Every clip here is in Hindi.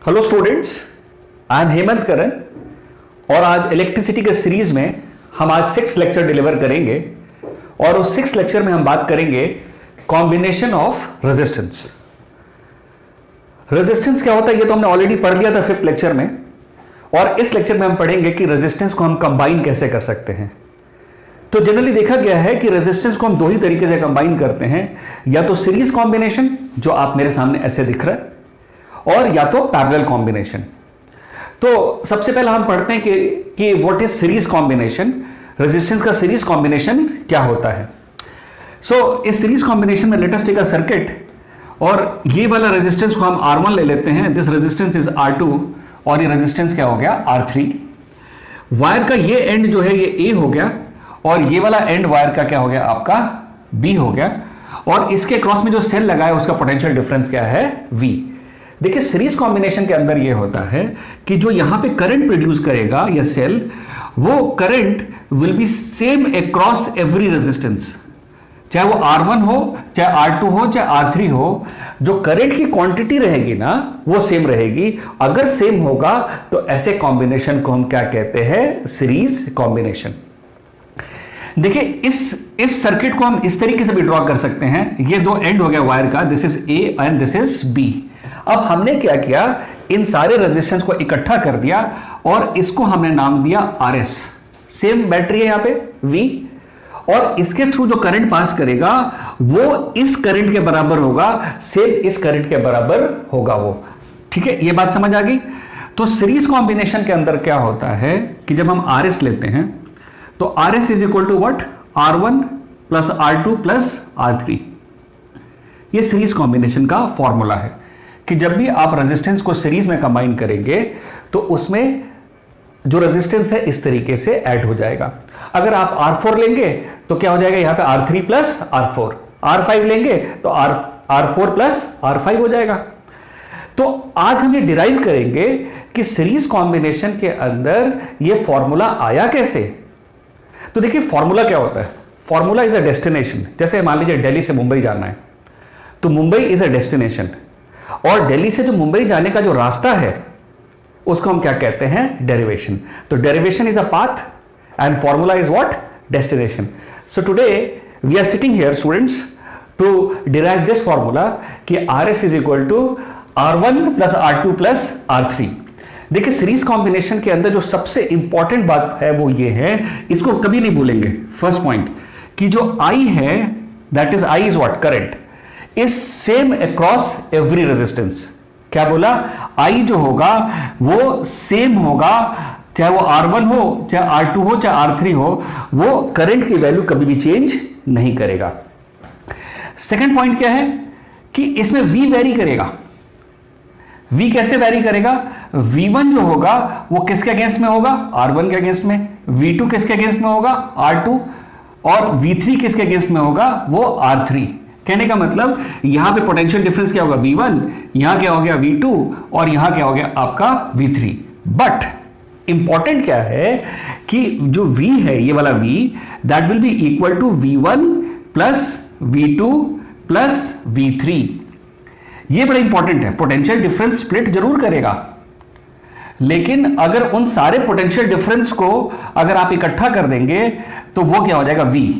Hello students, I am Hemant Karan और आज इलेक्ट्रिसिटी के सीरीज में हम आज 6 लेक्चर डिलीवर करेंगे और उस 6 लेक्चर में हम बात करेंगे कॉम्बिनेशन ऑफ रेजिस्टेंस। रेजिस्टेंस क्या होता है ये तो हमने ऑलरेडी पढ़ लिया था 5th लेक्चर में, और इस लेक्चर में हम पढ़ेंगे कि रेजिस्टेंस को हम कंबाइन कैसे कर सकते हैं। तो जनरली देखा गया है कि रेजिस्टेंस को हम दो ही तरीके से कंबाइन करते हैं, या तो सीरीज कॉम्बिनेशन जो आप मेरे सामने ऐसे दिख रहा है, और या तो पैरेलल कॉम्बिनेशन। तो सबसे पहले हम पढ़ते हैं कि what is series combination, resistance का सीरीज कॉम्बिनेशन क्या होता है। सो इस सीरीज कॉम्बिनेशन में let us take a circuit, और ये वाला रेजिस्टेंस को हम R1 ले लेते हैं, दिस रेजिस्टेंस इज R2 और ये रेजिस्टेंस क्या हो गया R3। वायर का ये एंड जो है ये A हो गया और ये वाला एंड वायर का क्या हो गया आपका B हो गया, और इसके क्रॉस में जो सेल लगा है उसका पोटेंशियल डिफरेंस क्या है V। देखिए सीरीज कॉम्बिनेशन के अंदर ये होता है कि जो यहां पे करंट प्रोड्यूस करेगा ये सेल, वो current will be same across every resistance, चाहे वो R1 हो, चाहे R2 हो, चाहे R3 हो। जो करंट की क्वांटिटी रहेगी ना वो सेम रहेगी। अगर सेम होगा तो ऐसे कॉम्बिनेशन को हम क्या कहते हैं, सीरीज कॉम्बिनेशन। देखिए इस सर्किट को हम इस तरीके से भी ड्रॉ कर सकते हैं। ये दो एंड हो गया वायर का, this is A and this is B। अब हमने क्या किया, इन सारे रेजिस्टेंस को इकट्ठा कर दिया और इसको हमने नाम दिया RS। सेम बैटरी है यहां पे V, और इसके थ्रू जो करंट पास करेगा वो इस करंट के बराबर होगा, सेम इस करंट के बराबर होगा वो। ठीक है, ये बात समझ आ गई। तो सीरीज कॉम्बिनेशन के अंदर क्या होता है कि जब हम RS लेते हैं तो RS is equal to what, R1 plus R2 plus R3। ये सीरीज कॉम्बिनेशन का फॉर्मूला है कि जब भी आप रेजिस्टेंस को सीरीज में कंबाइन करेंगे तो उसमें जो रेजिस्टेंस है इस तरीके से ऐड हो जाएगा। अगर आप R4 लेंगे तो क्या हो जाएगा, यहां पे R3 प्लस R4, R5 लेंगे तो R4 प्लस R5 हो जाएगा। तो आज हम ये डिराइव करेंगे कि सीरीज कॉम्बिनेशन के अंदर ये फॉर्मूला आया कैसे। तो देखिए फॉर्मूला क्या होता है, फॉर्मूला इज अ डेस्टिनेशन। जैसे मान लीजिए दिल्ली से मुंबई जाना है, तो मुंबई इज अ डेस्टिनेशन, और दिल्ली से जो मुंबई जाने का जो रास्ता है उसको हम क्या कहते हैं, डेरिवेशन। तो derivation is a path and formula is what, destination. So today we are sitting here students to derive this formula कि RS is equal to R1 plus R2 plus R3। देखिए सीरीज कॉम्बिनेशन के अंदर जो सबसे इंपॉर्टेंट बात है वो ये है, इसको कभी नहीं भूलेंगे, फर्स्ट पॉइंट, कि जो I है that is I is what, current is same across every resistance. क्या बोला, I जो होगा वो सेम होगा, चाहे वो R1 हो, चाहे R2 हो, चाहे R3 हो, वो करंट की वैल्यू कभी भी चेंज नहीं करेगा। सेकंड पॉइंट क्या है कि इसमें V वेरी करेगा। V कैसे वेरी करेगा, V1 जो होगा वो किसके अगेंस्ट में होगा, R1 के अगेंस्ट में, V2 किसके अगेंस्ट में होगा, R2, और V3 किसके अगेंस्ट में होगा, वो R3। कहने का मतलब यहां पे पोटेंशियल डिफरेंस क्या होगा, V1, यहां क्या हो गया V2, और यहां क्या हो गया आपका V3। बट इंपॉर्टेंट क्या है कि जो V है, ये वाला V, that will be equal to V1 plus V2 plus V3। ये बड़ा इंपॉर्टेंट है। पोटेंशियल डिफरेंस स्प्लिट जरूर करेगा, लेकिन अगर उन सारे पोटेंशियल डिफरेंस को अगर आप इकट्ठा कर देंगे तो वो क्या हो जाएगा, V।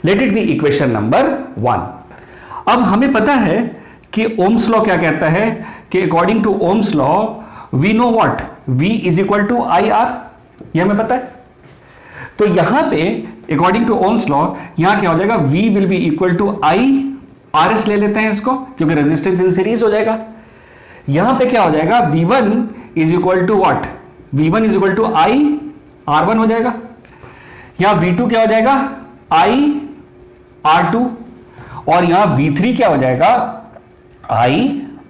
Late it B equation number 1। अब हमें पता है कि ओम्स लॉ क्या कहता है कि according to Ohm's law we know what, V is equal to IR, ये हमें पता है। तो यहां पे अकॉर्डिंग टू ओम्स लॉ यहां क्या हो जाएगा, V will be equal to RS ले लेते हैं इसको, क्योंकि रेजिस्टेंस इन सीरीज हो जाएगा। यहां पे क्या हो जाएगा, V1 is equal to what, V1 is equal to R1 हो जाएगा। यहां V2 क्या हो जाएगा, R2, और यहां V3 क्या हो जाएगा,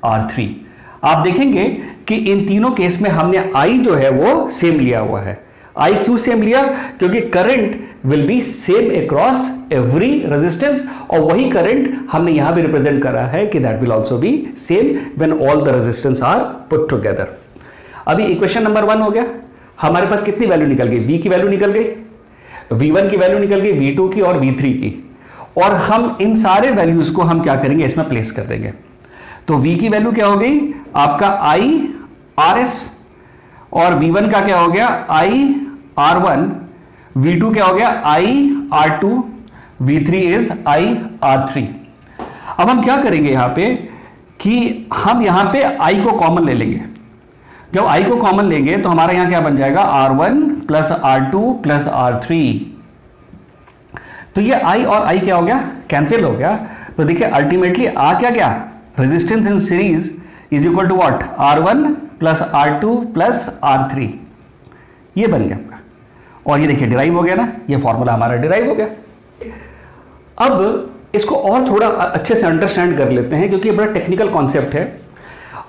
R3। आप देखेंगे कि इन तीनों केस में हमने I जो है वो सेम लिया हुआ है। I क्यों सेम लिया, क्योंकि current will be same across every resistance, और वही करंट हमने यहां भी रिप्रेजेंट करा है कि that will also be same when all the resistance are put together. अभी इक्वेशन नंबर 1 हो गया। हमारे पास कितनी वैल्यू निकल गई, V की वैल्यू निकल गई, V1 की वैल्यू निकल गई, V2 की और V3 की, और हम इन सारे वैल्यूज को हम क्या करेंगे, इसमें प्लेस कर देंगे। तो V की वैल्यू क्या हो गई आपका I RS, और V1 का क्या हो गया I R1, V2 क्या हो गया I R2, V3 is I R3। अब हम क्या करेंगे यहां पे कि हम यहां पे I को कॉमन ले लेंगे। जब I को कॉमन लेंगे तो हमारा यहां क्या बन जाएगा R1 plus R2 plus R3। तो ये I और I क्या हो गया कैंसिल हो गया। तो देखिए अल्टीमेटली आ क्या गया resistance in series is equal to what R1 plus R2 plus R3, ये बन गया आपका। और ये देखिए डिराइव हो गया ना, ये फॉर्मूला हमारा डिराइव हो गया। अब इसको और थोड़ा अच्छे से अंडरस्टैंड कर लेते हैं क्योंकि ये बड़ा टेक्निकल कॉन्सेप्ट है,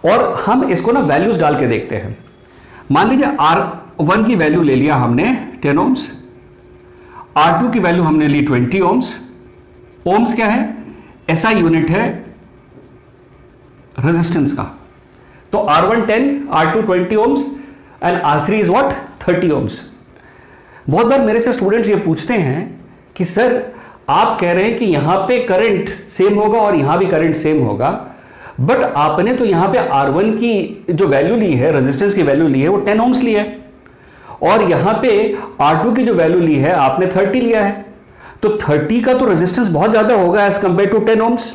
और हम इसको ना वैल्यूज डाल के देखते हैं। मान लीजिए R1 की वैल्यू ले लिया हमने 10 ओम्स, R2 की वैल्यू हमने ली 20 ओम्स। ओम्स क्या है ऐसा यूनिट है रेजिस्टेंस का। तो R1 10, R2 20 ohms and R3 is what 30 ohms. बहुत बार मेरे से स्टूडेंट्स ये पूछते हैं कि सर आप कह रहे हैं कि यहां पे करंट सेम होगा और यहां भी करंट सेम होगा, बट आपने तो यहां पे R1 की जो वैल्यू ली है, रेजिस्टेंस की वैल्यू ली है वो 10 ओम्स ली है, और यहां पे R2 की जो वैल्यू ली है आपने 30 लिया है। तो 30 का तो रेजिस्टेंस बहुत ज्यादा होगा एज कंपेयर टू 10 ओम्स।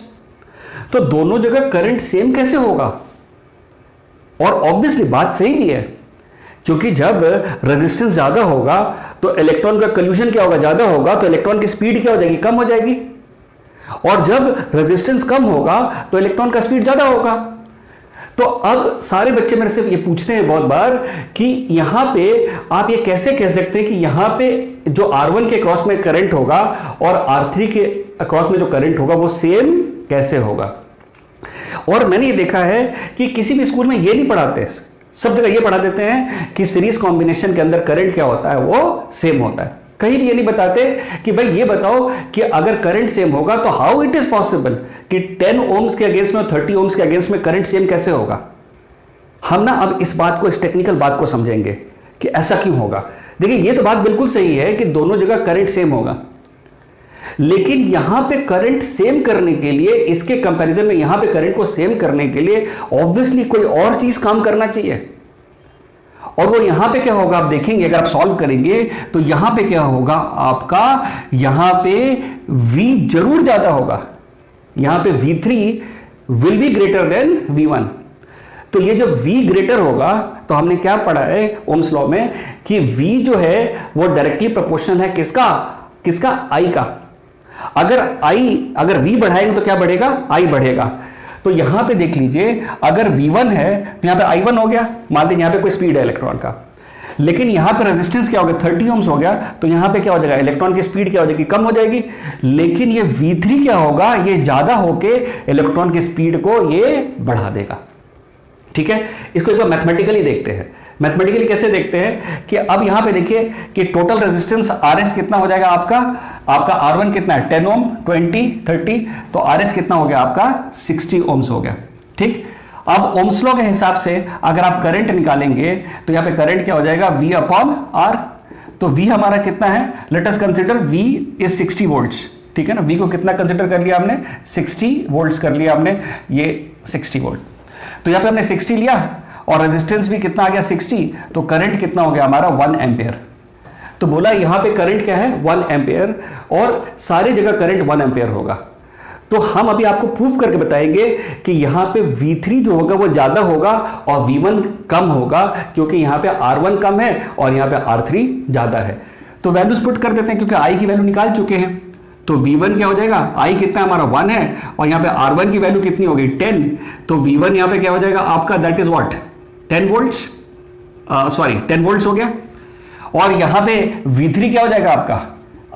तो दोनों जगह करंट सेम कैसे होगा? और ऑब्वियसली बात सही भी है, क्योंकि जब रेजिस्टेंस ज्यादा होगा तो इलेक्ट्रॉन का कोल्यूशन क्या होगा ज्यादा होगा, तो इलेक्ट्रॉन की स्पीड क्या हो जाएगी कम हो जाएगी, और जब रेजिस्टेंस कम होगा तो इलेक्ट्रॉन का स्पीड ज्यादा होगा। तो अब सारे बच्चे मेरे से ये पूछते हैं बहुत बार कि यहां पे आप ये कैसे कह सकते हैं कि यहां पे जो R1 के क्रॉस में करंट होगा और R3 के क्रॉस में जो करंट होगा वो सेम कैसे होगा। और मैंने ये देखा है कि किसी भी स्कूल में ये नहीं पढ़ाते, सब जगह ये पढ़ा देते हैं कि सीरीज कॉम्बिनेशन के अंदर करंट क्या होता है वो सेम होता है। कहीं भी ये नहीं बताते कि भाई ये बताओ कि अगर करंट सेम होगा तो हाउ इट इज पॉसिबल कि 10 ओम्स के अगेंस्ट में और 30 ओम्स के अगेंस्ट में करंट सेम कैसे होगा। हम ना अब इस बात को, इस टेक्निकल बात को समझेंगे कि ऐसा क्यों होगा। देखिए ये तो बात बिल्कुल सही है कि दोनों जगह करंट सेम होगा, लेकिन यहां पे करंट सेम करने के लिए, इसके कंपैरिजन में यहां पे करंट को सेम करने के लिए ऑब्वियसली कोई और चीज काम करना चाहिए, और वो यहां पे क्या होगा आप देखेंगे अगर आप सॉल्व करेंगे तो यहां पे क्या होगा आपका, यहां पे V जरूर ज्यादा होगा, यहां पे V3 will be greater than V1। तो ये जब V ग्रेटर होगा तो हमने क्या पढ़ा है ओम्स लॉ में कि V जो है वो डायरेक्टली प्रोपोर्शनल है किसका, किसका I का। अगर V बढ़ाएंगे तो क्या बढ़ेगा, I बढ़ेगा। तो यहां पे देख लीजिए अगर V1 है तो यहां पे I1 हो गया, मान लीजिए यहां पे कोई स्पीड है इलेक्ट्रॉन का, लेकिन यहां पे रेजिस्टेंस क्या हो गया 30 ओम्स हो गया, तो यहां पे क्या हो जाएगा इलेक्ट्रॉन की स्पीड क्या हो जाएगी कम हो जाएगी, लेकिन ये V3 क्या होगा ये ज्यादा होके इलेक्ट्रॉन की स्पीड को ये बढ़ा देगा। ठीक है, इसको एक बार मैथमेटिकली देखते हैं। मैथमेटिकली कैसे देखते हैं कि अब यहां पे देखिए कि टोटल रेजिस्टेंस RS कितना हो जाएगा आपका R1 कितना है 10 ओम 20 30, तो RS कितना हो गया आपका 60 ओम्स हो गया। ठीक, अब ओम्स लॉ के हिसाब से अगर आप करंट निकालेंगे तो यहां पे करंट क्या हो जाएगा V अपॉन R। तो V हमारा कितना है, let us consider V is 60 volts. ठीक है ना, V को कितना कंसीडर कर लिया हमने 60 वोल्ट्स कर लिया हमने, ये 60 वोल्ट। तो यहां पे हमने 60 लिया और रेजिस्टेंस भी कितना आ गया 60, तो करंट कितना हो गया हमारा 1 एम्पियर। तो बोला यहां पे करंट क्या है 1 एम्पियर, और सारी जगह करंट 1 एम्पियर होगा। तो हम अभी आपको प्रूव करके बताएंगे कि यहां पे V3 जो होगा वो ज्यादा होगा और V1 कम होगा, क्योंकि यहां पे R1 कम है और यहां पे R3 ज्यादा है। तो वैल्यूज पुट कर देते हैं क्योंकि I की वैल्यू निकाल चुके हैं। तो V1 क्या हो जाएगा, I कितना हमारा 1 है और यहाँ पे R1 की वैल्यू कितनी होगी 10, तो V1 यहाँ पे क्या हो जाएगा आपका that is what 10 volts, sorry 10 volts हो गया। और यहाँ पे V3 क्या हो जाएगा आपका,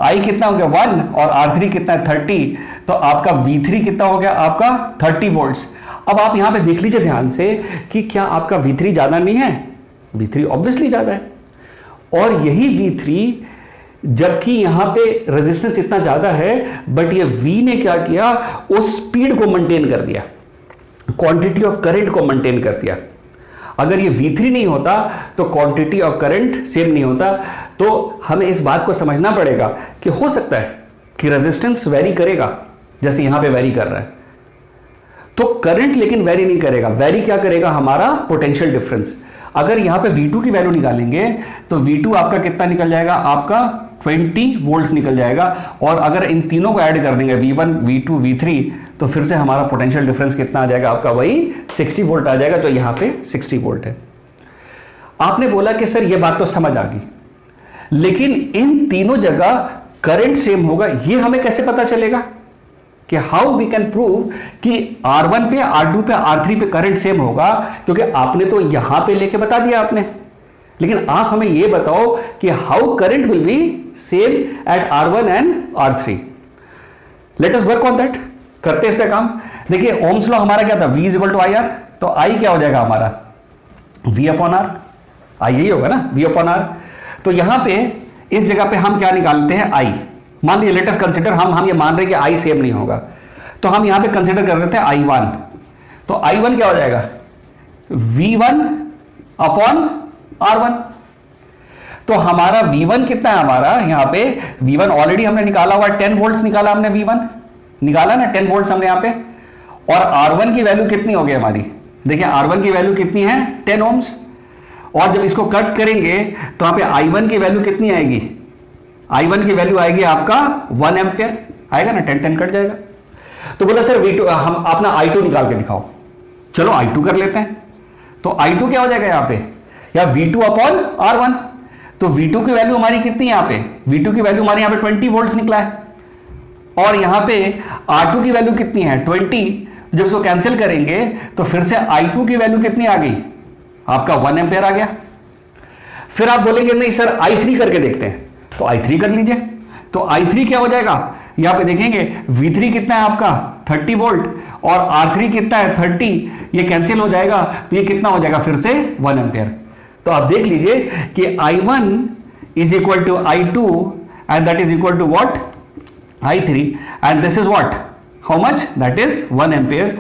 I कितना हो गया 1 और R3 कितना है 30, तो आपका V3 कितना हो गया आपका 30 वोल्ट्स। अब आप यहाँ पे देख लीजिए ध्यान से कि क्या आपका V3 ज्यादा नहीं है, V3 ऑब्वियसली ज्यादा है, और यही V3 जबकि यहां पे रेजिस्टेंस इतना ज्यादा है, बट ये V ने क्या किया उस स्पीड को मेंटेन कर दिया, क्वांटिटी ऑफ करंट को मेंटेन कर दिया। अगर ये V3 नहीं होता तो क्वांटिटी ऑफ करंट सेम नहीं होता। तो हमें इस बात को समझना पड़ेगा कि हो सकता है कि रेजिस्टेंस वेरी करेगा जैसे यहां पे वेरी कर रहा है। तो करंट लेकिन वेरी नहीं करेगा, वेरी क्या करेगा, हमारा पोटेंशियल डिफरेंस। अगर यहां पे V2 की वैल्यू निकालेंगे तो V2 आपका कितना निकल जाएगा, आपका 20 वोल्ट्स निकल जाएगा। और अगर इन तीनों को ऐड कर देंगे V1, V2, V3, तो फिर से हमारा पोटेंशियल डिफरेंस कितना आ जाएगा, आपका वही 60 वोल्ट आ जाएगा। तो यहां पे 60 वोल्ट है। आपने बोला कि सर ये बात तो समझ आ गई, लेकिन इन तीनों जगह करंट सेम होगा, ये हमें कैसे पता चलेगा कि हाउ वी कैन प्रूव कि R1 पे, R2 पे, R3 पे करंट सेम होगा? क्योंकि आपने तो यहां पे लेके बता दिया आपने, लेकिन आप हमें यह बताओ कि how current will be same at R1 and R3। Let us work on that. करते इस पे काम। देखिए ओम्स लॉ हमारा क्या था, V is equal to IR, तो I क्या हो जाएगा हमारा, V अपॉन R। I यही होगा ना, V अपॉन R। तो यहां पे इस जगह पे हम क्या निकालते हैं, I। मान लीजिए लेट अस कंसीडर, हम ये मान रहे हैं कि I सेम नहीं होगा, तो हम यहां पे कंसीडर कर लेते हैं I1। तो I1 क्या हो जाएगा, V1 अपॉन R1। तो हमारा V1 कितना है, हमारा यहां पे V1 ऑलरेडी हमने निकाला हुआ 10 वोल्ट्स निकाला हमने, V1 निकाला ना 10 वोल्ट्स हमने यहां पे। और R1 की वैल्यू कितनी होगी हमारी, देखिए R1 की वैल्यू कितनी है, 10 ओम्स। और जब इसको कट करेंगे तो यहां पे I1 की वैल्यू कितनी आएगी, I1 की वैल्यू आएगी आपका 1 एम्पियर आएगा ना, 10 कट जाएगा। तो बोला सर V2 हम अपना I2 निकाल के दिखाओ। चलो I2 कर लेते हैं। तो I2 क्या हो जाएगा यहां पे, या V2 अपॉन R1। तो V2 की वैल्यू हमारी कितनी है यहां पे, V2 की वैल्यू हमारे यहां पे 20 वोल्ट्स निकला है। और यहां पे R2 की वैल्यू कितनी है, 20। जब इसको कैंसिल करेंगे तो फिर से I2 की वैल्यू कितनी आ गई, आपका 1 एम्पियर आ गया। फिर आप बोलेंगे नहीं सर I3 करके देखते हैं, तो I3 कर लीजिए। तो I3 क्या हो जाएगा, यहां पे देखेंगे V3 कितना है आपका 30 वोल्ट और R3 कितना है 30, ये कैंसिल हो जाएगा तो ये कितना हो जाएगा फिर से 1 एम्पियर। तो आप देख लीजिए कि I1 is equal to I2 and that is equal to what, I3 and this is what, how much, that is 1 ampere.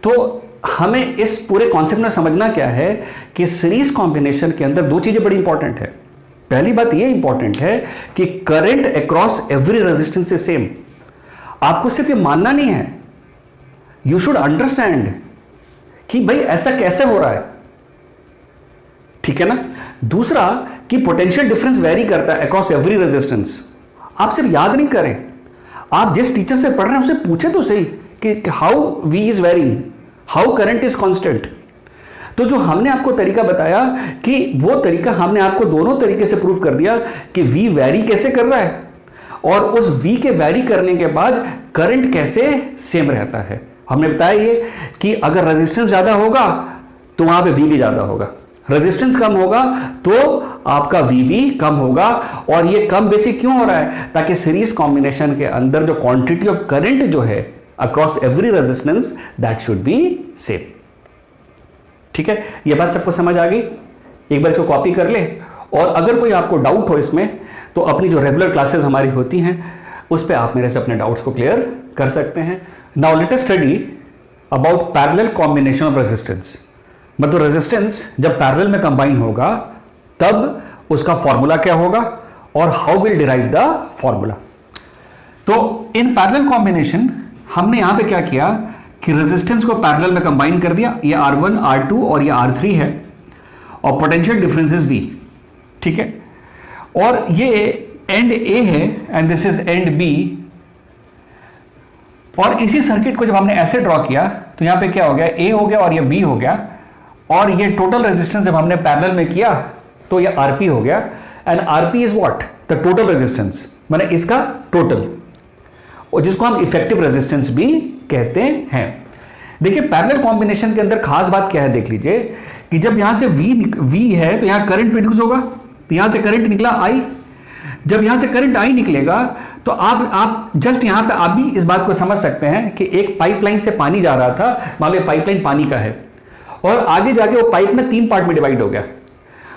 तो हमें इस पूरे कॉन्सेप्ट में समझना क्या है कि सीरीज कॉम्बिनेशन के अंदर दो चीजें बड़ी इंपॉर्टेंट है। पहली बात यह इंपॉर्टेंट है कि current across every resistance is same. आपको सिर्फ ये मानना नहीं है, यू शुड अंडरस्टैंड कि भाई ऐसा कैसे हो रहा है, ठीक है ना। दूसरा कि पोटेंशियल डिफरेंस वेरी करता है अक्रॉस एवरी रेजिस्टेंस। आप सिर्फ याद नहीं करें, आप जिस टीचर से पढ़ रहे हैं उसे पूछे तो सही कि how V is varying, how current is constant. तो जो हमने आपको तरीका बताया कि वो तरीका हमने आपको दोनों तरीके से प्रूव कर दिया कि V वैरी कैसे कर रहा है और उस V के वैरी करने के बाद करंट कैसे सेम रहता है। हमने बताया ये कि अगर रेजिस्टेंस ज्यादा होगा तो वहां पे V भी ज्यादा होगा, रेजिस्टेंस कम होगा तो आपका V भी कम होगा। और ये कम बेसिक क्यों हो रहा है, ताकि सीरीज कॉम्बिनेशन के अंदर जो क्वांटिटी ऑफ करंट जो है across every resistance that should be same. ठीक है, ये बात सबको समझ आ गई। एक बार इसको कॉपी कर ले, और अगर कोई आपको डाउट हो इसमें तो अपनी जो रेगुलर क्लासेस हमारी होती हैं उस पर आप मेरे से अपने डाउट्स को क्लियर कर सकते हैं। Now let us study about parallel combination of resistance. मतलब रेजिस्टेंस जब पैरेलल में कंबाइन होगा तब उसका फॉर्मूला क्या होगा और how will derive the formula. तो इन पैरेलल कॉम्बिनेशन हमने यहां पे क्या किया कि रेजिस्टेंस को पैरेलल में कंबाइन कर दिया, ये R1, R2 और ये R3 है और पोटेंशियल डिफरेंस इज V, ठीक है। और ये एंड A है and this is and B। और इसी सर्किट को जब हमने ऐसे ड्रॉ किया तो यहां पे क्या हो गया, A हो गया और ये B हो गया। और ये टोटल रेजिस्टेंस जब हमने पैरेलल में किया तो ये RP हो गया and RP is what, the total resistance, माने इसका टोटल, और जिसको हम इफेक्टिव रेजिस्टेंस भी कहते हैं। देखिए पैरेलल कॉम्बिनेशन के अंदर खास बात क्या है, देख लीजिए कि जब यहां से V है तो यहां करंट प्रोड्यूस होगा, तो यहां से करंट निकला I। जब यहां से करंट I निकलेगा तो आप जस्ट यहां पे आप भी इस बात को समझ सकते हैं कि एक पाइपलाइन से पानी जा रहा था, मान लो पाइपलाइन पानी का है और आगे जाके वो पाइप में 3 पार्ट में डिवाइड हो गया।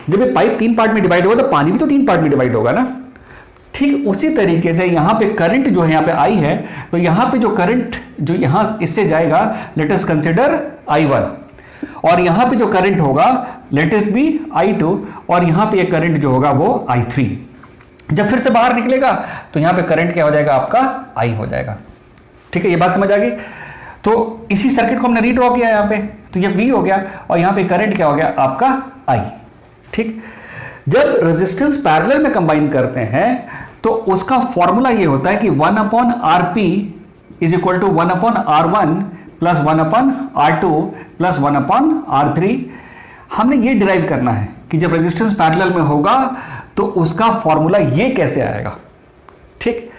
जब ये पाइप 3 पार्ट में डिवाइड होगा तो पानी भी तो 3 पार्ट में डिवाइड होगा ना। ठीक उसी तरीके से यहां पे करंट जो है, यहां पे I है, तो यहां पे जो करंट जो यहां इससे जाएगा, लेट अस कंसीडर I1, और यहां पे जो करंट होगा लेट इट बी I2, और यहां पे ये करंट जो होगा वो I3। जब फिर से बाहर निकलेगा तो यहां पे करंट क्या हो जाएगा, आपका I हो जाएगा। ठीक है, ये बात समझ आ गई। तो इसी सर्किट को हमने रीड्रॉ किया यहां पे, तो ये V हो गया और यहां पे करंट क्या हो गया आपका I। ठीक, जब रेजिस्टेंस पैरेलल में कंबाइन करते हैं तो उसका फॉर्मूला ये होता है कि 1/Rp is equal to 1/R1 plus 1/R2 plus 1/R3। हमने ये डिराइव करना है कि जब रेजिस्टेंस पैरेलल में होगा तो उसका फॉर्मूला ये कैसे आएगा। ठीक,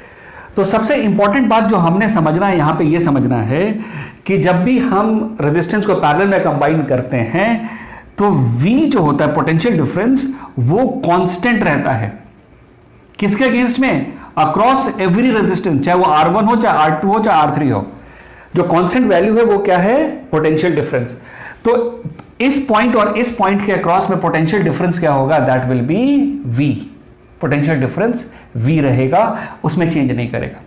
तो सबसे इंपॉर्टेंट बात जो हमने समझना है यहां पे ये समझना है कि जब भी हम रेजिस्टेंस को पैरेलल में कंबाइन करते हैं तो V जो होता है पोटेंशियल डिफरेंस वो कांस्टेंट रहता है। किसके अगेंस्ट में? अक्रॉस एवरी रेजिस्टेंस, चाहे वो R1 हो, चाहे R2 हो, चाहे R3 हो। जो कांस्टेंट वैल्यू है वो क्या है? Potential difference. तो इस पॉइंट और इस पॉइंट के अक्रॉस में पोटेंशियल डिफरेंस क्या होगा? That will B V। Potential difference V रहेगा, उसमें चेंज नहीं करेगा।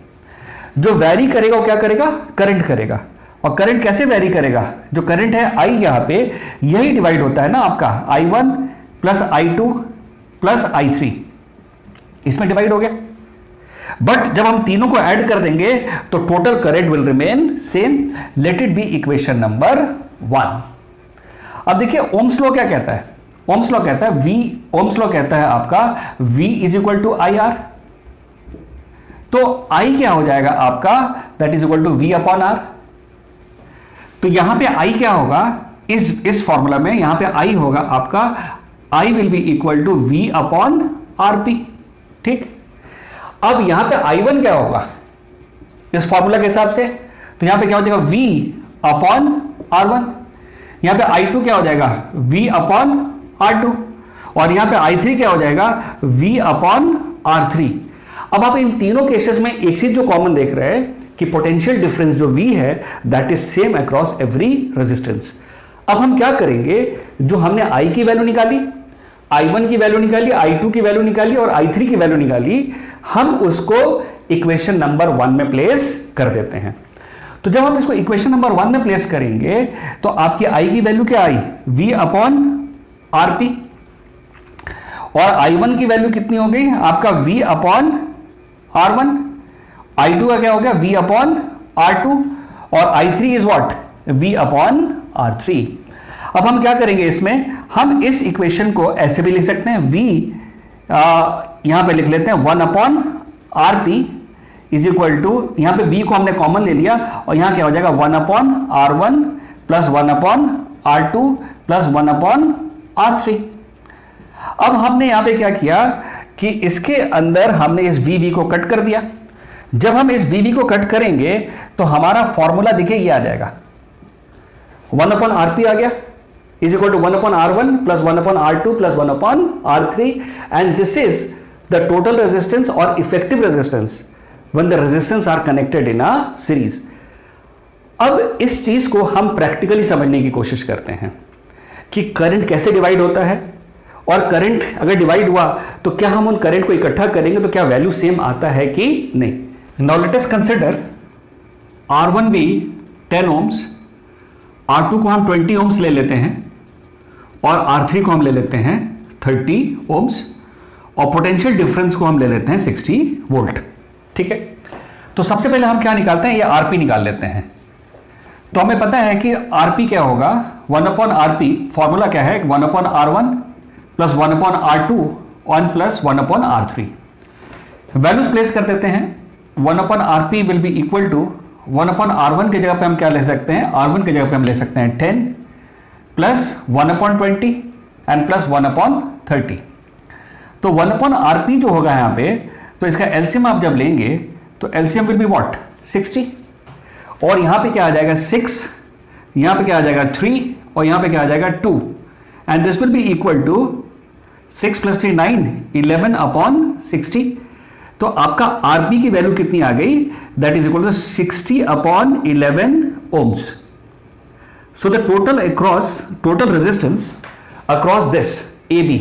जो वैरी करेगा वो क्या करेगा? करंट करेगा। और करंट कैसे वैरी करेगा? जो करंट है I यहां पे, यही डिवाइड होता है ना आपका I1 plus I2 plus I3, इसमें डिवाइड हो गया। बट जब हम तीनों को ऐड कर देंगे तो total current will remain same. Late it B equation number 1। अब देखिए ओम्स लॉ क्या कहता है? ओम्स लॉ कहता है ओम्स लॉ कहता है आपका V is equal to IR। तो I क्या हो जाएगा आपका? That is equal to V upon R। तो यहां पे I क्या होगा? इस फॉर्मूला में यहां पे I होगा आपका I will be equal to V upon RP। ठीक, अब यहां पे I1 क्या होगा इस फॉर्मूला के हिसाब से? तो यहां पे क्या हो जाएगा? V upon R1। यहां पे I2 क्या हो जाएगा? V upon R2। और यहां पे I3 क्या हो जाएगा? V upon R3। अब आप इन तीनों केसेस में एक चीज जो कॉमन देख रहे हैं कि पोटेंशियल डिफरेंस जो V है that is same across every resistance. अब हम क्या करेंगे? जो हमने I की वैल्यू निकाली, I1 की वैल्यू निकाली, I2 की वैल्यू निकाली और I3 की वैल्यू निकाली, हम उसको इक्वेशन नंबर 1 में प्लेस कर देते हैं। तो जब हम इसको इक्वेशन नंबर 1 में प्लेस करेंगे तो आपकी I की वैल्यू क्या आई? V upon RP। और I1 की वैल्यू कितनी हो गई? आपका V अपॉन R1। I2 का क्या हो गया? V upon R2। और I3 is what? V upon R3। अब हम क्या करेंगे इसमें? हम इस इक्वेशन को ऐसे भी लिख सकते हैं, V यहां पे लिख लेते हैं 1 upon RP is equal to, यहां पे V को हमने कॉमन ले लिया और यहां क्या हो जाएगा? 1 upon R1 plus 1 upon R2 plus 1 upon R3। अब हमने यहां पे क्या किया कि इसके अंदर हमने इस VV को कट कर दिया। जब हम इस VV को कट करेंगे तो हमारा फॉर्मूला देखिए ये आ जाएगा, 1 अपॉन RP आ गया is equal to 1 upon R1 plus 1 upon R2 plus 1 upon R3 and this is the total resistance और effective resistance when the resistance are connected in a series. अब इस चीज को हम प्रैक्टिकली समझने की कोशिश करते हैं कि करंट कैसे डिवाइड होता है, और करंट अगर डिवाइड हुआ तो क्या हम उन करंट को इकट्ठा करेंगे तो क्या वैल्यू सेम आता है कि नहीं। Now let us consider R1 भी 10 ohms, R2 को हम 20 ohms ले लेते हैं और R3 को हम ले लेते हैं 30 ohms और पोटेंशियल डिफरेंस को हम ले लेते हैं 60 वोल्ट। ठीक है, तो सबसे पहले हम क्या निकालते हैं? ये RP निकाल लेते हैं। तो हमें पता है कि RP क्या होगा? 1 अपॉन RP, फॉर्मूला क्या है? 1 upon R1 plus 1 upon R2 1 plus 1 upon R3। Values place कर देते हैं। 1 upon RP will be equal to 1 upon R1 की जगह पे हम क्या ले सकते हैं? R1 की जगह पे हम ले सकते हैं 10 plus 1 upon 20 and plus 1 upon 30। तो 1 अपॉन RP जो होगा यहाँ पे, तो इसका एलसीएम आप जब लेंगे तो एलसीएम विल बी व्हाट? 60। और यहाँ पे क्या आ जाएगा? 6, यहाँ पे क्या आ जाएगा? 3 और यहाँ पे क्या आ जाएगा? 2 and this will be equal to 6 plus 3 9 11 upon 60। तो आपका RP की वैल्यू कितनी आ गई? That is equal to 60 upon 11 ohms। So the total resistance across this AB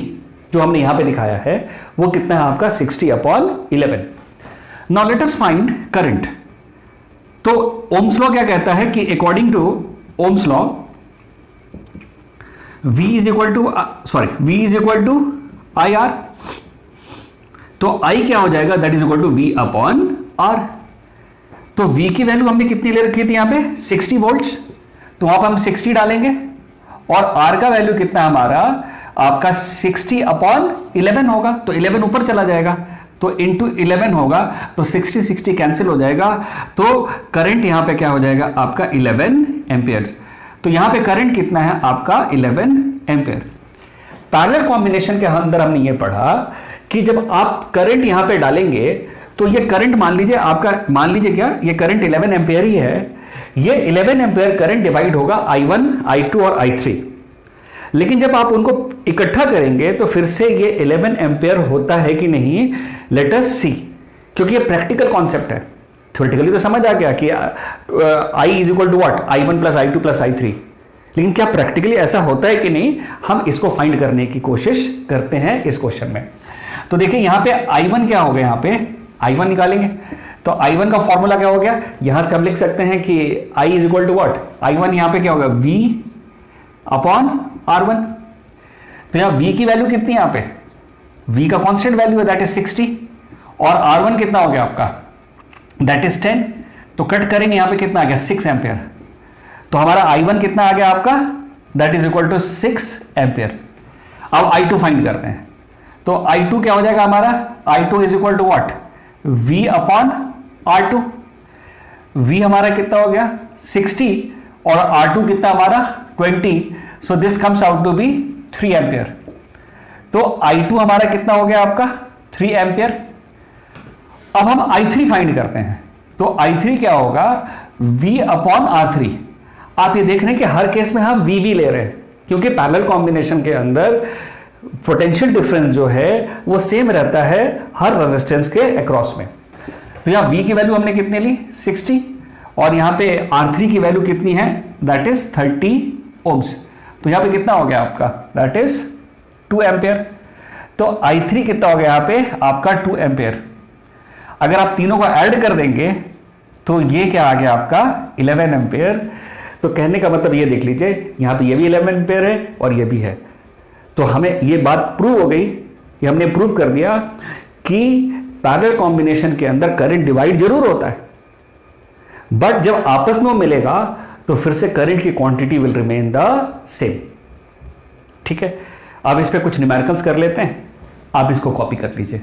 जो हमने यहां पे दिखाया है वो कितना है आपका? 60 upon 11। Now let us find current. तो ओम्स लॉ क्या कहता है कि according to Ohm's law V is equal to IR। तो I क्या हो जाएगा? That is equal to V upon R। तो V की वैल्यू हमने कितनी ले रखी थी यहाँ पे 60 वोल्ट्स, तो वहां पर हम 60 डालेंगे और R का वैल्यू कितना हमारा आपका 60/11 होगा, तो 11 ऊपर चला जाएगा तो इंटू 11 होगा, तो 60 कैंसिल हो जाएगा, तो करंट यहां पे क्या हो जाएगा आपका 11 एम्पियर। तो यहां पे करंट कितना है आपका 11 एम्पियर। पैरेलल कॉम्बिनेशन के अंदर हमने ये पढ़ा कि जब आप करंट यहां पे डालेंगे तो ये करंट मान लीजिए क्या ये करंट 11 एम्पियर ही है, ये 11 एम्पियर करंट डिवाइड होगा I1, I2 और I3। लेकिन जब आप उनको इकट्ठा करेंगे तो फिर से ये 11 एम्पियर होता है कि नहीं, लेट अस सी, क्योंकि ये प्रैक्टिकल कॉन्सेप्ट है। थ्योरेटिकली तो समझ आ गया कि I is equal to what, I1 plus I2 plus I3, लेकिन क्या प्रैक्टिकली ऐसा होता है कि नहीं, हम इसको फाइंड करने की कोशिश करते हैं इस क्वेश्चन में। तो देखिए यहां पे I1 क्या हो गया, यहां पे I1 निकालेंगे तो I1 का फॉर्मूला क्या हो गया, यहां से हम लिख सकते हैं कि I is equal to what, I1 यहां पे क्या होगा V अपॉन R1। तो यहां V की वैल्यू कितनी है, यहां पे V का कांस्टेंट वैल्यू है दैट इज 60 और R1 कितना हो गया आपका दैट इज 10, तो कट करेंगे यहां पे कितना आ गया 6 एम्पियर, तो हमारा I1 कितना आ गया आपका that is equal to 6 ampere. अब I2 फाइंड करते हैं, तो I2 क्या हो जाएगा हमारा, I2 is equal to what V upon R2। V हमारा कितना हो गया 60 और R2 कितना हमारा 20, so this comes out to be 3 ampere. तो I2 हमारा कितना हो गया आपका 3 एम्पियर। अब हम I3 फाइंड करते हैं, तो I3 क्या होगा V अपॉन R3। आप ये देख रहे हैं कि हर केस में हम VV ले रहे हैं, क्योंकि पैरेलल कॉम्बिनेशन के अंदर पोटेंशियल डिफरेंस जो है वो सेम रहता है हर रेजिस्टेंस के अक्रॉस में। तो यहां V की वैल्यू हमने कितनी ली 60 और यहां पे R3 की वैल्यू कितनी है दैट इज 30 ओम्स, तो यहां पे कितना हो गया आपका दैट इज 2 एम्पियर। तो I3 कितना हो गया यहां पे आपका 2 एम्पियर। अगर आप तीनों को ऐड कर देंगे तो ये क्या आ गया आपका 11 एम्पियर। तो कहने का मतलब ये देख लीजिए यहां पे ये भी 11 एम्पियर है और ये भी है, तो हमें ये बात प्रूव हो गई, ये हमने प्रूव कर दिया कि पैरेलल कॉम्बिनेशन के अंदर करंट डिवाइड जरूर होता है, बट जब आपस में मिलेगा तो फिर से करंट की quantity will remain the same. ठीक है, अब इस पे कुछ न्यूमेरिकल्स कर लेते हैं, आप इसको कॉपी कर लीजिए।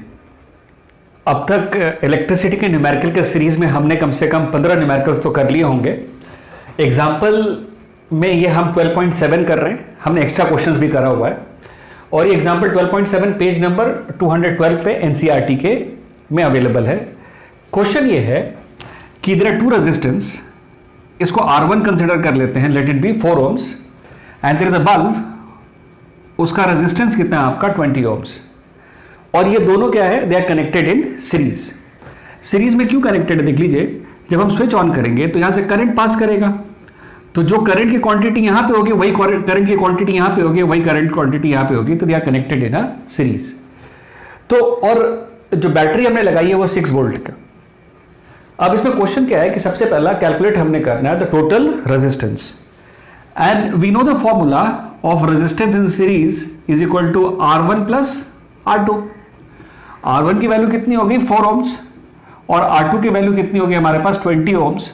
अब तक इलेक्ट्रिसिटी के न्यूमेरिकल के सीरीज में हमने कम से कम 15 न्यूमेरिकल्स तो कर लिए होंगे। एग्जाम्पल में ये हम 12.7 कर रहे हैं, हमने एक्स्ट्रा क्वेश्चंस भी करा हुआ है, और ये एग्जाम्पल 12.7 पेज नंबर 212 पे एनसीईआरटी के में अवेलेबल है। क्वेश्चन ये है कि देयर आर 2 रेजिस्टेंस, इसको R1 कंसिडर कर लेते हैं, let it be 4 ohms, and there is a bulb, उसका रेजिस्टेंस कितना है आपका 20 ओम्स, और ये दोनों क्या है they are connected in series. Series में क्यों कनेक्टेड है देख लीजिए, जब हम स्विच ऑन करेंगे तो यहां से करंट पास करेगा, तो जो करंट की क्वांटिटी यहां पे होगी वही करंट की क्वांटिटी यहां पे होगी, वही करंट क्वांटिटी यहां पे होगी, तो they are connected in a series. तो और जो बैटरी हमने लगाई है वो 6 वोल्ट का। अब इसमें क्वेश्चन क्या है कि सबसे पहला कैलकुलेट हमने करना है the total resistance, and we know the formula of resistance in series is equal to R1 plus R2। R1 की वैल्यू कितनी होगी 4 ओम्स और R2 की वैल्यू कितनी होगी हमारे पास 20 ओम्स,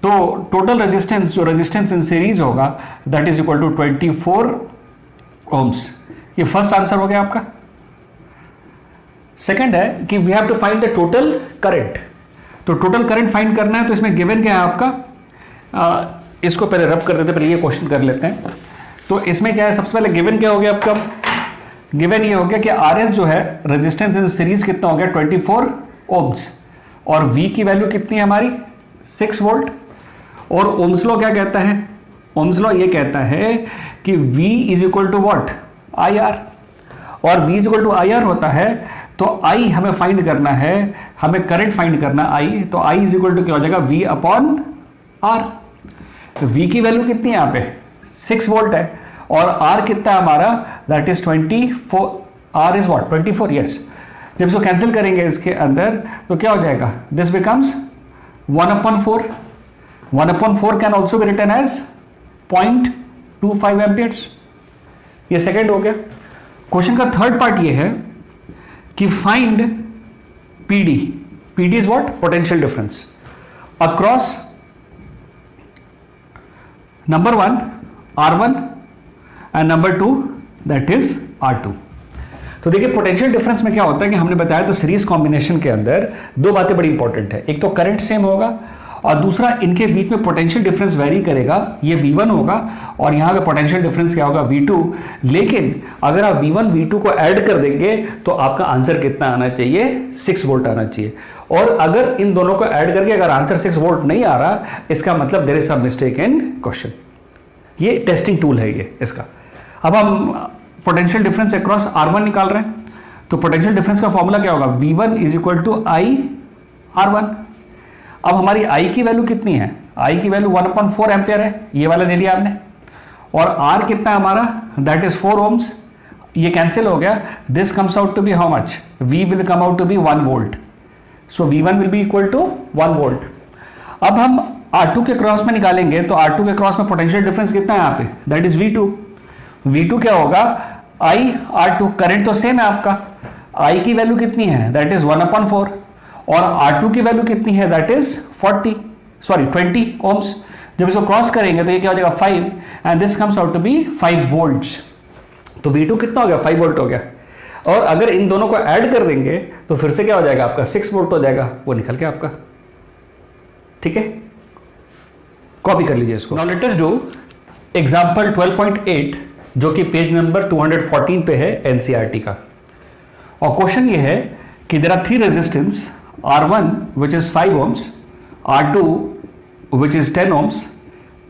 तो टोटल रेजिस्टेंस जो रेजिस्टेंस इन सीरीज होगा that is equal to 24 ohms. ये फर्स्ट आंसर हो गया आपका। सेकंड है कि we have to find the total current, तो टोटल करंट फाइंड करना है, तो इसमें गिवन क्या है आपका, इसको पहले रब कर देते, पहले ये क्वेश्चन कर लेते हैं। तो इसमें क्या है, सबसे पहले गिवन क्या हो गया आपका, गिवन ये हो गया कि RS जो है रेजिस्टेंस इन सीरीज कितना हो गया 24 ओम्स, और V की वैल्यू कितनी है हमारी 6 वोल्ट, और ओम्स लॉ क्या कहता है, ओम्स लॉ ये कहता है कि V is equal to what IR, और V is equal to IR होता है, तो I हमें फाइंड करना है, हमें करंट फाइंड करना I, तो I इज इक्वल टू क्या हो जाएगा V अपॉन R। V की वैल्यू कितनी है यहाँ पे 6 वोल्ट है, और R कितना है हमारा that is 24, R is what 24, yes. जब इसको कैंसिल करेंगे इसके अंदर तो क्या हो जाएगा, this becomes 1/4। 1/4 can also be written as 0.25 amperes. ये सेकेंड हो गया। क्वेश्चन का थर्ड पार्ट ये है कि find PD। PD is what potential difference. Across number 1 R1 and number 2 that is R2। तो देखिए पोटेंशियल डिफरेंस में क्या होता है कि हमने बताया तो सीरीज कॉम्बिनेशन के अंदर दो बातें बड़ी इंपॉर्टेंट है, एक तो करंट सेम होगा और दूसरा इनके बीच में पोटेंशियल डिफरेंस वेरी करेगा, ये V1 होगा और यहाँ पे पोटेंशियल डिफरेंस क्या होगा V2। लेकिन अगर आप V1 V2 को ऐड कर देंगे तो आपका आंसर कितना आना चाहिए, 6 वोल्ट आना चाहिए। और अगर इन दोनों को ऐड करके अगर आंसर 6 वोल्ट नहीं आ रहा, इसका मतलब there is some mistake in question. ये टेस्टिंग टूल है ये इसका। अब हम पोटेंशियल डिफरेंस अक्रॉस R1 निकाल रहे हैं, तो पोटेंशियल डिफरेंस का फॉर्मूला क्या होगा, V1 is equal to I R1। अब हमारी I की वैल्यू कितनी है, I की वैल्यू 1/4 एम्पियर है, ये वाला ले लिया आपने, और R कितना है हमारा, दैट इज 4 ohms। ये कैंसिल हो गया, this comes out to be how much, V will come out to be 1 volt, so V1 will be equal to 1 volt. अब हम R2 के क्रॉस में निकालेंगे, तो R2 के क्रॉस में पोटेंशियल डिफरेंस कितना है यहाँ पे, दैट इज V2। V2 क्या होगा, I R2, करंट तो सेम है आपका, I की वैल्यू कितनी है, दैट इज 1/4 और R2 की वैल्यू कितनी है, दैट इज 20 ohms। जब इसको क्रॉस करेंगे तो ये क्या हो जाएगा 5 and this comes out to be 5 volts. तो V2 कितना हो गया, 5 वोल्ट हो गया। और अगर इन दोनों को ऐड कर देंगे तो फिर से क्या हो जाएगा आपका 6 वोल्ट हो जाएगा, वो निकल के आपका, ठीक है। कॉपी कर लीजिए इसको। Now let us do example 12.8 जो कि पेज नंबर 214 पे है एनसीईआरटी का। और क्वेश्चन ये है कि there are 3 resistance R1 which is 5 ohms, R2 which is 10 ohms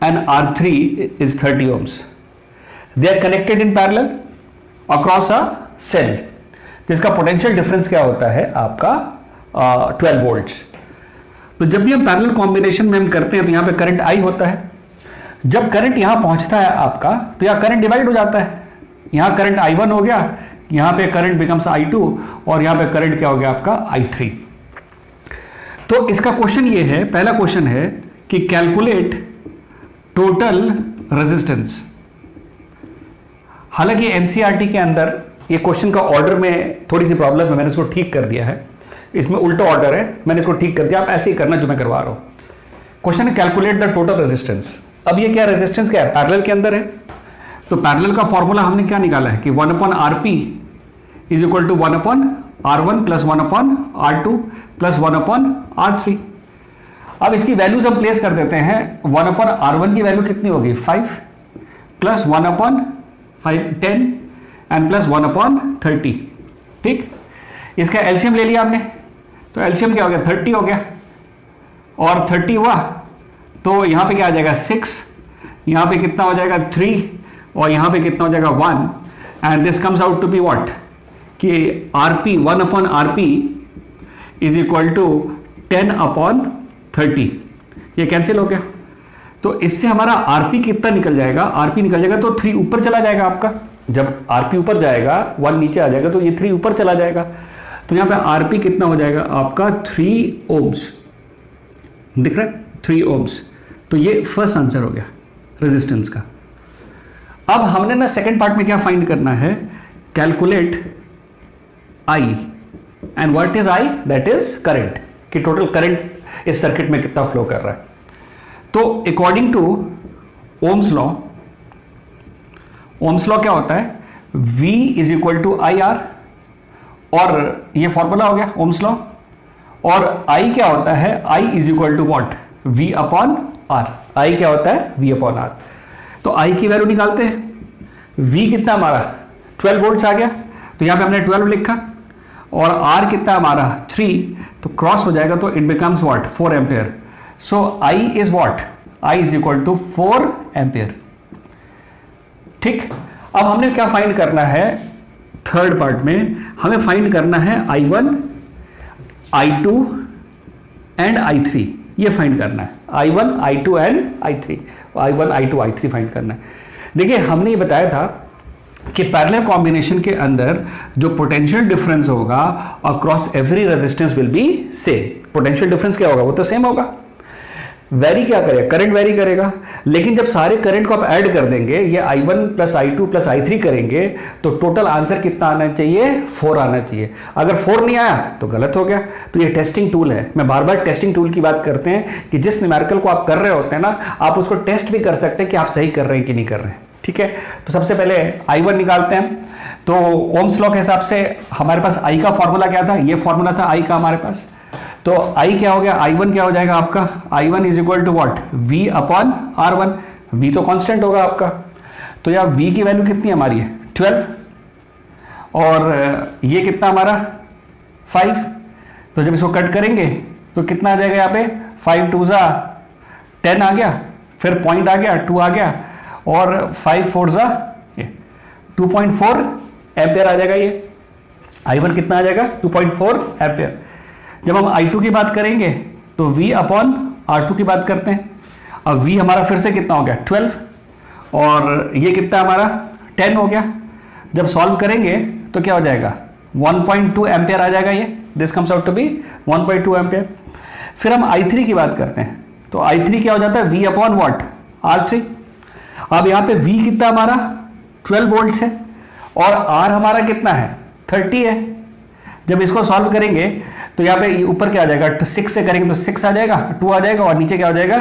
and R3 is 30 ohms. They are connected in parallel across a cell. जिसका पोटेंशियल डिफरेंस क्या होता है आपका 12 वोल्ट्स। तो जब भी हम पैरेलल कॉम्बिनेशन में हम करते हैं तो यहाँ पे करंट I होता है। जब करंट यहां पहुंचता है आपका तो यहां करंट डिवाइड हो जाता है, यहां करंट I1 हो गया, यहां पे करंट बिकम्स I2 और यहां पे करंट क्या हो गया आपका I3। तो इसका क्वेश्चन ये है, पहला क्वेश्चन है कि कैलकुलेट टोटल रेजिस्टेंस। हालांकि एनसीईआरटी के अंदर ये क्वेश्चन का ऑर्डर में थोड़ी सी प्रॉब्लम है, मैंने इसको ठीक कर दिया है, इसमें उल्टा ऑर्डर है, मैंने इसको ठीक कर दिया, आप ऐसे ही करना जो मैं करवा रहा हूं। क्वेश्चन है कैलकुलेट द टोटल रेजिस्टेंस। अब ये क्या रेजिस्टेंस क्या है, पैरेलल के अंदर है, तो पैरेलल का फॉर्मूला हमने क्या निकाला है कि 1/RP is equal to 1/R1 plus 1/R2 plus 1/R3। अब इसकी वैल्यूज हम प्लेस कर देते हैं। 1/R1 की वैल्यू कितनी होगी 5 प्लस 1/5 10 एंड प्लस 1/30, ठीक। इसका एलसीएम ले लिया आपने, तो एलसीएम क्या हो गया 30 हो गया, और 30 हुआ तो यहां पे क्या आ जाएगा 6, यहां पे कितना हो जाएगा 3 और यहां पे कितना हो जाएगा 1 and this comes out to be what कि RP 1/RP is equal to 10/30। ये कैंसिल हो गया, तो इससे हमारा RP कितना निकल जाएगा, RP निकल जाएगा तो 3 ऊपर चला जाएगा आपका। जब RP ऊपर जाएगा 1 नीचे आ जाएगा तो ये 3 ऊपर चला जाएगा, तो यहां पे RP कितना हो जाएगा आपका 3 ohms, दिख रहा है 3 ohms। तो ये फर्स्ट आंसर हो गया रेजिस्टेंस का। अब हमने ना सेकंड पार्ट में क्या फाइंड करना है, calculate I and what is I, that is current, कि टोटल करंट इस सर्किट में कितना फ्लो कर रहा है। तो according to Ohm's law, Ohm's law क्या होता है V is equal to IR, और ये फॉर्मूला हो गया ओम्स लॉ, और I क्या होता है, I is equal to what V/R। I क्या होता है V/R। तो I की वैल्यू निकालते हैं। V कितना हमारा 12 वोल्ट्स आ गया, तो यहां पे हमने 12 लिखा, और R कितना हमारा 3, तो क्रॉस हो जाएगा तो it becomes what 4 ampere. So I is what, I is equal to 4 ampere, ठीक। अब हमने क्या फाइंड करना है, थर्ड पार्ट में हमें फाइंड करना है I1 I2 एंड I3, ये फाइंड करना है I1 I2 and I3, I1 I2 I3 find करना है। देखिए हमने ये बताया था कि पैरेलल कॉम्बिनेशन के अंदर जो पोटेंशियल डिफरेंस होगा across every resistance will be same. Potential difference क्या होगा, वो तो सेम होगा। वेरी क्या करेगा, करंट वेरी करेगा। लेकिन जब सारे करंट को आप ऐड कर देंगे, ये I1 plus I2 plus I3 करेंगे, तो टोटल आंसर कितना आना चाहिए, 4 आना चाहिए। अगर 4 नहीं आया तो गलत हो गया। तो ये टेस्टिंग टूल है। मैं बार बार टेस्टिंग टूल की बात करते हैं कि जिस न्यूमेरिकल को आप कर रहे होते हैं ना, आप उसको टेस्ट भी कर सकते हैं कि आप सही कर रहे हैं कि नहीं कर रहे हैं। ठीक है, तो सबसे पहले I1 निकालते हैं। तो ओम्स लॉ के हिसाब से हमारे पास I का फॉर्मूला क्या था, ये फॉर्मूला था I का हमारे पास। तो I क्या हो गया, I1 क्या हो जाएगा आपका, I1 is equal to what, V upon R1। V तो कांस्टेंट होगा आपका। तो यहाँ V की वैल्यू कितनी हमारी है, 12, और ये कितना हमारा 5। तो जब इसको कट करेंगे तो कितना आ जाएगा यहाँ पे, 5 2 जा 10 आ गया, फिर पॉइंट आ गया 2 आ गया, और 5 4 जा 2.4 एम्पेयर आ जाएगा। ये I1 कितना आ जाएगा, 2.4 एम्पेयर। जब हम I2 की बात करेंगे तो V अपॉन R2 की बात करते हैं। अब V हमारा फिर से कितना हो गया, 12, और ये कितना हमारा 10 हो गया। जब सॉल्व करेंगे तो क्या हो जाएगा, 1.2 एम्पेयर आ जाएगा। ये this comes out to be 1.2 ampere. फिर हम I3 की बात करते हैं। तो I3 क्या हो जाता है, V अपॉन वॉट, R3। अब यहाँ पे V कितना हमारा 12 वोल्ट है, और R हमारा कितना है, 30 है। जब इसको सॉल्व करेंगे तो यहाँ पे ऊपर क्या आ जाएगा, 6 से करेंगे तो 6 आ जाएगा, 2 आ जाएगा, और नीचे क्या हो जाएगा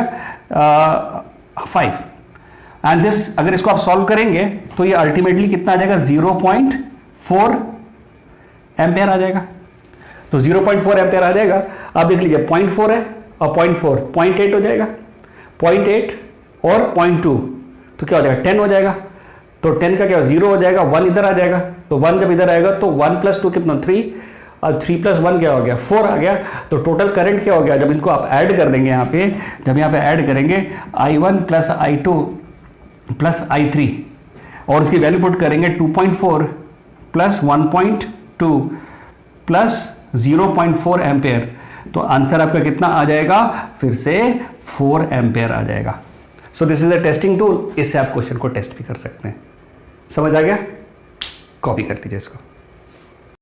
5। एंड दिस, अगर इसको आप सॉल्व करेंगे तो ये अल्टीमेटली कितना आ जाएगा, 0.4 एम्पेयर आ जाएगा। तो 0.4 एम्पेयर आ जाएगा। अब देख लीजिए 0.4 है और 0.4 0.8 हो जाएगा, 0.8 और 0.2 तो क्या हो जाएगा, 10 हो जाएगा। तो 10 का क्या 0 हो जाएगा, 1 इधर आ जाएगा। तो 1 जब इधर आएगा तो 1 प्लस 2 कितना, 3, और 3 प्लस 1 क्या हो गया, 4 आ गया। तो टोटल करंट क्या हो गया, जब इनको आप ऐड कर देंगे यहाँ पे, जब यहाँ पे ऐड करेंगे I1 plus I2 plus I3, और उसकी वैल्यू पुट करेंगे 2.4 प्लस 1.2 प्लस 0.4 एम्पेयर, तो आंसर आपका कितना आ जाएगा, फिर से 4 एम्पेयर आ जाएगा। So this is a testing tool. इससे आप क्वेश्चन को टेस्ट भी कर सकते हैं। समझ आ गया, कॉपी कर लीजिए इसको।